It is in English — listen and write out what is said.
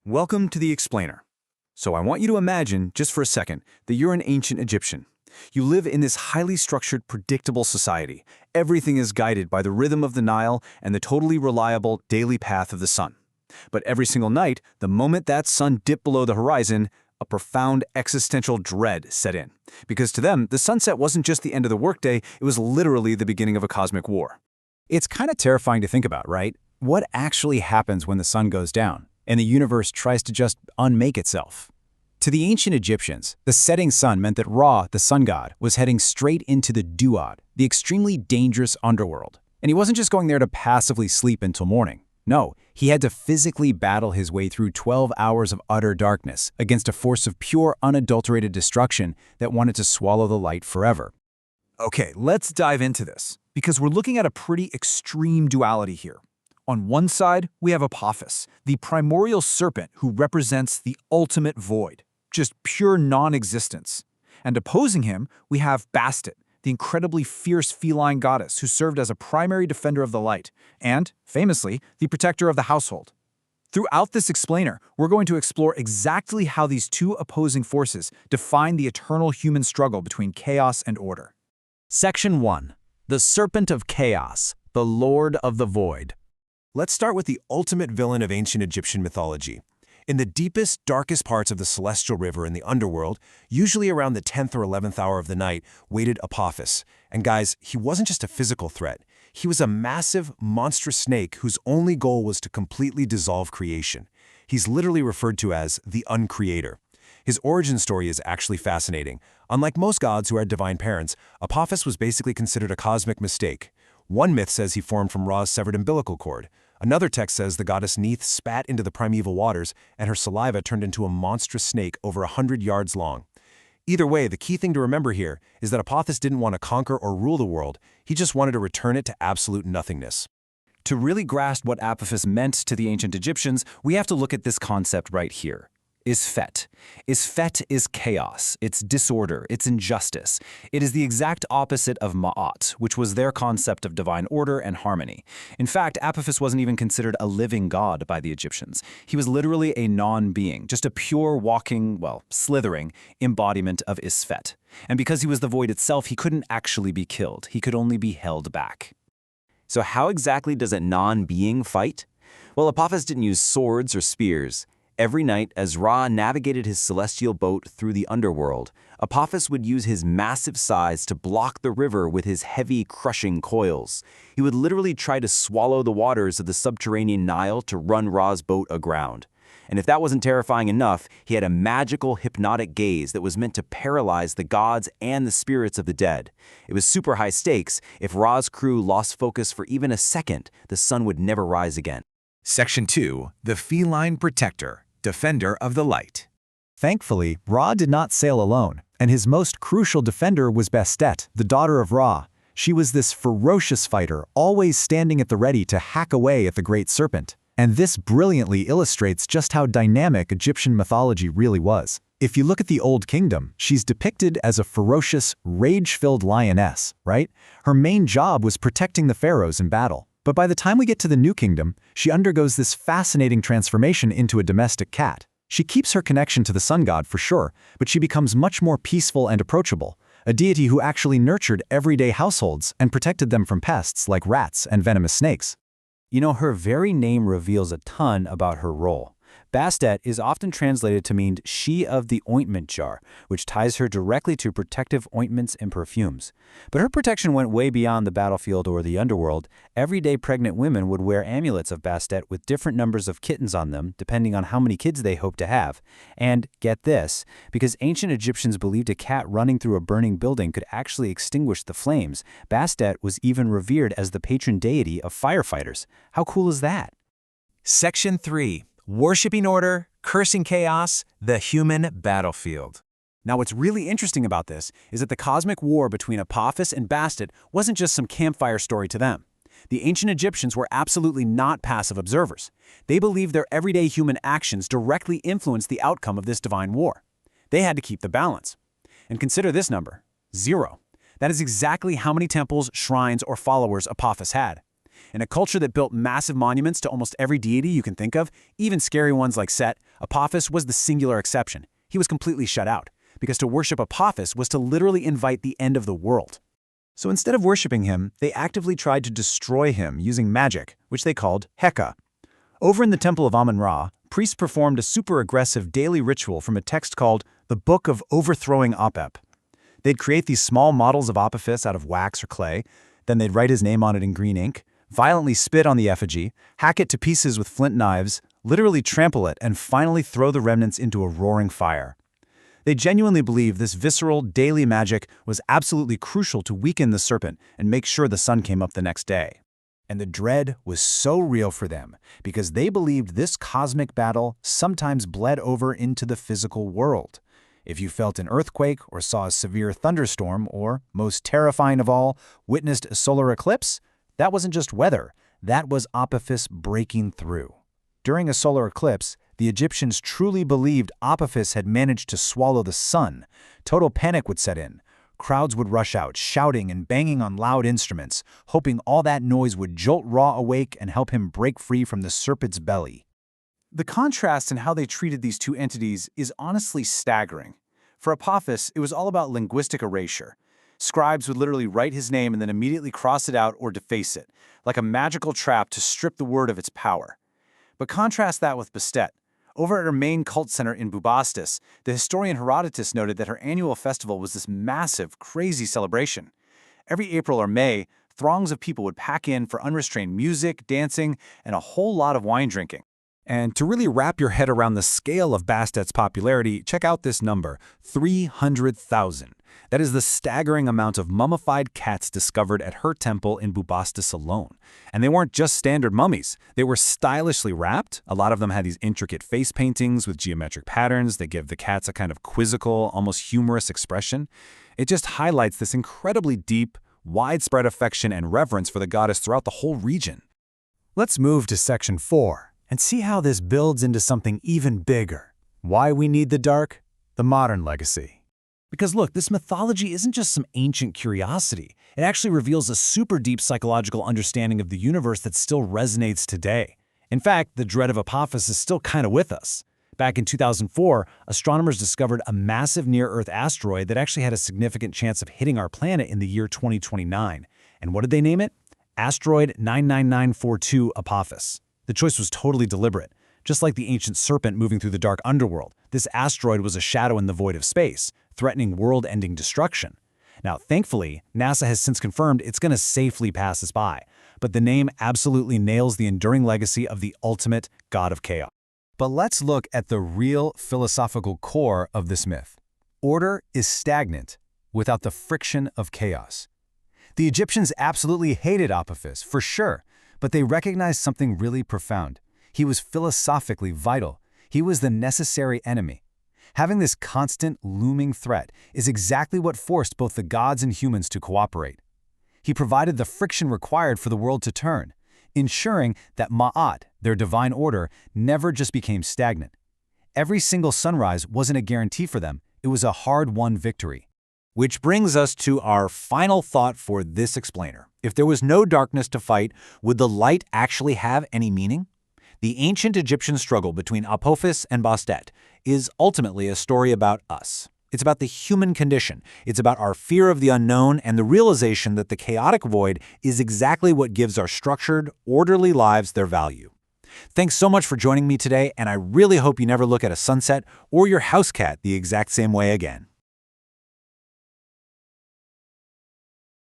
Welcome to the Explainer. So I want you to imagine, just for a second, that you're an ancient Egyptian. You live in this highly structured, predictable society. Everything is guided by the rhythm of the Nile and the totally reliable daily path of the sun. But every single night, the moment that sun dipped below the horizon, a profound existential dread set in. Because to them, the sunset wasn't just the end of the workday, it was literally the beginning of a cosmic war. It's kind of terrifying to think about, right? What actually happens when the sun goes down and the universe tries to just unmake itself? To the ancient Egyptians, the setting sun meant that Ra, the sun god, was heading straight into the Duat, the extremely dangerous underworld. And he wasn't just going there to passively sleep until morning. No, he had to physically battle his way through 12 hours of utter darkness against a force of pure, unadulterated destruction that wanted to swallow the light forever. Okay, let's dive into this, because we're looking at a pretty extreme duality here. On one side, we have Apophis, the primordial serpent who represents the ultimate void, just pure non-existence. And opposing him, we have Bastet, the incredibly fierce feline goddess who served as a primary defender of the light, and, famously, the protector of the household. Throughout this explainer, we're going to explore exactly how these two opposing forces define the eternal human struggle between chaos and order. Section 1. The Serpent of Chaos, the Lord of the Void. Let's start with the ultimate villain of ancient Egyptian mythology. In the deepest, darkest parts of the celestial river in the underworld, usually around the 10th or 11th hour of the night, waited Apophis. And guys, he wasn't just a physical threat. He was a massive, monstrous snake whose only goal was to completely dissolve creation. He's literally referred to as the Uncreator. His origin story is actually fascinating. Unlike most gods who had divine parents, Apophis was basically considered a cosmic mistake. One myth says he formed from Ra's severed umbilical cord. Another text says the goddess Neith spat into the primeval waters and her saliva turned into a monstrous snake over 100 yards long. Either way, the key thing to remember here is that Apophis didn't want to conquer or rule the world, he just wanted to return it to absolute nothingness. To really grasp what Apophis meant to the ancient Egyptians, we have to look at this concept right here. Isfet. Isfet is chaos, it's disorder, it's injustice. It is the exact opposite of Ma'at, which was their concept of divine order and harmony. In fact, Apophis wasn't even considered a living god by the Egyptians. He was literally a non-being, just a pure walking, well, slithering embodiment of Isfet. And because he was the void itself, he couldn't actually be killed. He could only be held back. So how exactly does a non-being fight? Well, Apophis didn't use swords or spears. Every night, as Ra navigated his celestial boat through the underworld, Apophis would use his massive size to block the river with his heavy, crushing coils. He would literally try to swallow the waters of the subterranean Nile to run Ra's boat aground. And if that wasn't terrifying enough, he had a magical, hypnotic gaze that was meant to paralyze the gods and the spirits of the dead. It was super high stakes. If Ra's crew lost focus for even a second, the sun would never rise again. Section 2. The Feline Protector, Defender of the Light. Thankfully, Ra did not sail alone, and his most crucial defender was Bastet, the daughter of Ra. She was this ferocious fighter, always standing at the ready to hack away at the great serpent. And this brilliantly illustrates just how dynamic Egyptian mythology really was. If you look at the Old Kingdom, she's depicted as a ferocious, rage-filled lioness, right? Her main job was protecting the pharaohs in battle. But by the time we get to the New Kingdom, she undergoes this fascinating transformation into a domestic cat. She keeps her connection to the sun god for sure, but she becomes much more peaceful and approachable, a deity who actually nurtured everyday households and protected them from pests like rats and venomous snakes. You know, her very name reveals a ton about her role. Bastet is often translated to mean she of the ointment jar, which ties her directly to protective ointments and perfumes. But her protection went way beyond the battlefield or the underworld. Everyday pregnant women would wear amulets of Bastet with different numbers of kittens on them, depending on how many kids they hoped to have. And get this, because ancient Egyptians believed a cat running through a burning building could actually extinguish the flames, Bastet was even revered as the patron deity of firefighters. How cool is that? Section 3. Worshipping order, cursing chaos, the human battlefield. Now what's really interesting about this is that the cosmic war between Apophis and Bastet wasn't just some campfire story to them. The ancient Egyptians were absolutely not passive observers. They believed their everyday human actions directly influenced the outcome of this divine war. They had to keep the balance. And consider this number, 0. That is exactly how many temples, shrines, or followers Apophis had. In a culture that built massive monuments to almost every deity you can think of, even scary ones like Set, Apophis was the singular exception. He was completely shut out, because to worship Apophis was to literally invite the end of the world. So instead of worshiping him, they actively tried to destroy him using magic, which they called Heka. Over in the Temple of Amun-Ra, priests performed a super aggressive daily ritual from a text called the Book of Overthrowing Apep. They'd create these small models of Apophis out of wax or clay, then they'd write his name on it in green ink, violently spit on the effigy, hack it to pieces with flint knives, literally trample it, and finally throw the remnants into a roaring fire. They genuinely believed this visceral, daily magic was absolutely crucial to weaken the serpent and make sure the sun came up the next day. And the dread was so real for them because they believed this cosmic battle sometimes bled over into the physical world. If you felt an earthquake or saw a severe thunderstorm or, most terrifying of all, witnessed a solar eclipse, that wasn't just weather, that was Apophis breaking through. During a solar eclipse, the Egyptians truly believed Apophis had managed to swallow the sun. Total panic would set in. Crowds would rush out, shouting and banging on loud instruments, hoping all that noise would jolt Ra awake and help him break free from the serpent's belly. The contrast in how they treated these two entities is honestly staggering. For Apophis, it was all about linguistic erasure. Scribes would literally write his name and then immediately cross it out or deface it, like a magical trap to strip the word of its power. But contrast that with Bastet. Over at her main cult center in Bubastis, the historian Herodotus noted that her annual festival was this massive, crazy celebration. Every April or May, throngs of people would pack in for unrestrained music, dancing, and a whole lot of wine drinking. And to really wrap your head around the scale of Bastet's popularity, check out this number, 300,000. That is the staggering amount of mummified cats discovered at her temple in Bubastis alone. And they weren't just standard mummies. They were stylishly wrapped. A lot of them had these intricate face paintings with geometric patterns that give the cats a kind of quizzical, almost humorous expression. It just highlights this incredibly deep, widespread affection and reverence for the goddess throughout the whole region. Let's move to Section 4 and see how this builds into something even bigger. Why we need the dark? The modern legacy. Because look, this mythology isn't just some ancient curiosity. It actually reveals a super deep psychological understanding of the universe that still resonates today. In fact, the dread of Apophis is still kind of with us. Back in 2004, astronomers discovered a massive near-Earth asteroid that actually had a significant chance of hitting our planet in the year 2029. And what did they name it? Asteroid 99942 Apophis. The choice was totally deliberate. Just like the ancient serpent moving through the dark underworld, this asteroid was a shadow in the void of space, threatening world-ending destruction. Now, thankfully, NASA has since confirmed it's going to safely pass us by, but the name absolutely nails the enduring legacy of the ultimate god of chaos. But let's look at the real philosophical core of this myth. Order is stagnant without the friction of chaos. The Egyptians absolutely hated Apophis, for sure, but they recognized something really profound. He was philosophically vital. He was the necessary enemy. Having this constant, looming threat is exactly what forced both the gods and humans to cooperate. He provided the friction required for the world to turn, ensuring that Ma'at, their divine order, never just became stagnant. Every single sunrise wasn't a guarantee for them. It was a hard-won victory. Which brings us to our final thought for this explainer. If there was no darkness to fight, would the light actually have any meaning? The ancient Egyptian struggle between Apophis and Bastet is ultimately a story about us. It's about the human condition. It's about our fear of the unknown and the realization that the chaotic void is exactly what gives our structured, orderly lives their value. Thanks so much for joining me today, and I really hope you never look at a sunset or your house cat the exact same way again.